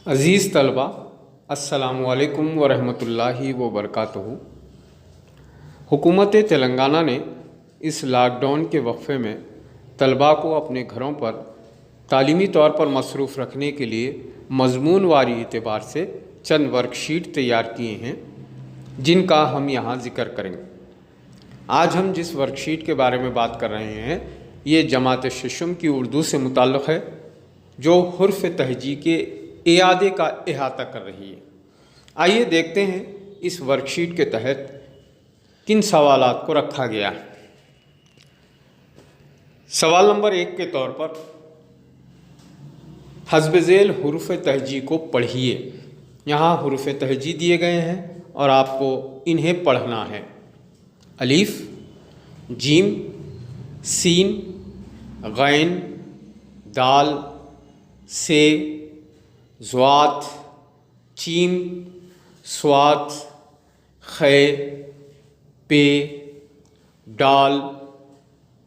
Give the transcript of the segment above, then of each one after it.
अज़ीज़ तलबा, अस्सलामु अलैकुम वरहमतुल्लाहि वबरकातुहू। हुकूमत तेलंगाना ने इस लॉकडाउन के वक्फे में तलबा को अपने घरों पर तालीमी तौर पर मसरूफ़ रखने के लिए मज़मून वारी एतबार से चंद वर्कशीट तैयार किए हैं, जिनका हम यहाँ ज़िक्र करेंगे। आज हम जिस वर्कशीट के बारे में बात कर रहे हैं, ये जमात शिशुम की उर्दू से मुताल्लिक़ है, जो हुर्फ़ तहजी के इयादे का इहाता कर रही है। आइए देखते हैं इस वर्कशीट के तहत किन सवालात को रखा गया है। सवाल नंबर 1 के तौर पर हस्ब ज़ेल हुरूफ़ तहजी को पढ़िए। यहाँ हुरूफ़ तहजी दिए गए हैं और आपको इन्हें पढ़ना है। अलीफ, जीम, सीन, गैन, दाल, से, ज़्वात, चीम, स्वात, खे, पे, डाल,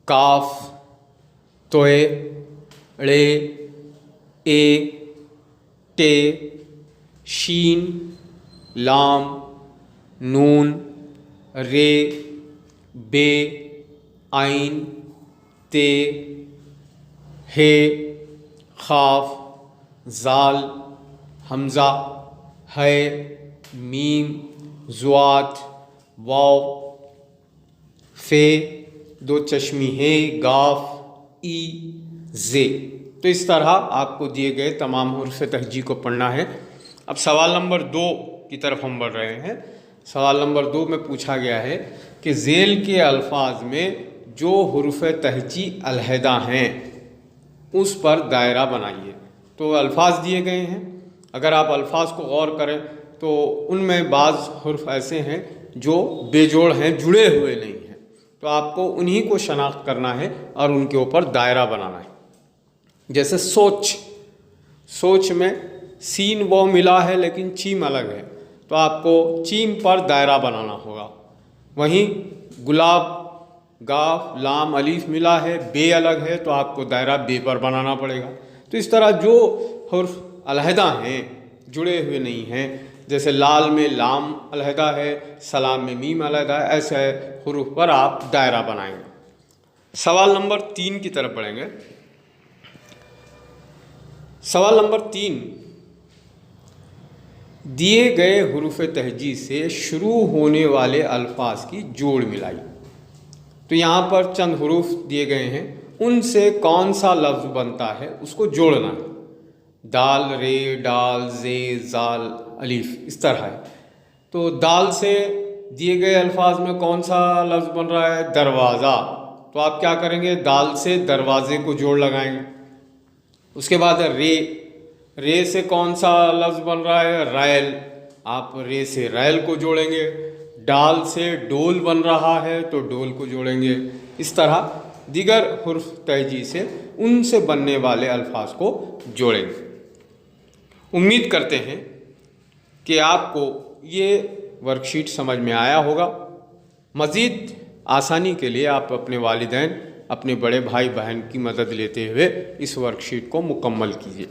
काफ, तोए, ड़े, ए, टे, शीन, लाम, नून, रे, बे, आइन, ते, हे, खाफ, जाल, हमज़ा, है, मीम, ज़ुआत, वाव, फे, दो चश्मी है, गाफ, ई, जे। तो इस तरह आपको दिए गए तमाम हुर्फ़ तहजी को पढ़ना है। अब सवाल नंबर 2 की तरफ हम बढ़ रहे हैं। सवाल नंबर 2 में पूछा गया है कि ज़ेल के अल्फाज में जो हुर्फ़ तहजी अलहदा हैं उस पर दायरा बनाइए। तो अल्फाज दिए गए हैं, अगर आप अल्फाज को गौर करें तो उनमें बाज़ हुर्फ़ ऐसे हैं जो बेजोड़ हैं, जुड़े हुए नहीं हैं। तो आपको उन्हीं को शनाख्त करना है और उनके ऊपर दायरा बनाना है। जैसे सोच, सोच में सीन वो मिला है लेकिन चीम अलग है, तो आपको चीम पर दायरा बनाना होगा। वहीं गुलाब, गाफ, लाम, अलीफ मिला है, बे अलग है, तो आपको दायरा बे पर बनाना पड़ेगा। तो इस तरह जो हुर्फ़ अलहदा हैं, जुड़े हुए नहीं हैं, जैसे लाल में लाम अलहदा है, सलाम में मीम अलहदा है, ऐसे हुरूफ पर आप दायरा बनाएंगे। सवाल नंबर 3 की तरफ बढ़ेंगे। सवाल नंबर 3, दिए गए हुरूफ तहजी से शुरू होने वाले अल्फाज की जोड़ मिलाई। तो यहाँ पर चंद हुरूफ दिए गए हैं, उनसे कौन सा लफ्ज़ बनता है उसको जोड़ना है। दाल, रे, डाल, जे, जाल, अलीफ, इस तरह है। तो दाल से दिए गए अल्फाज में कौन सा लफ्ज़ बन रहा है? दरवाज़ा। तो आप क्या करेंगे? दाल से दरवाज़े को जोड़ लगाएंगे। उसके बाद रे, रे से कौन सा लफ्ज़ बन रहा है? रैल। आप रे से रैल को जोड़ेंगे। डाल से डोल बन रहा है तो डोल को जोड़ेंगे। इस तरह दीगर हुर्फ़ तहजी से उनसे बनने वाले अल्फाज को जोड़ेंगे। उम्मीद करते हैं कि आपको ये वर्कशीट समझ में आया होगा। मज़ीद आसानी के लिए आप अपने वालिदैन, अपने बड़े भाई बहन की मदद लेते हुए इस वर्कशीट को मुकम्मल कीजिए।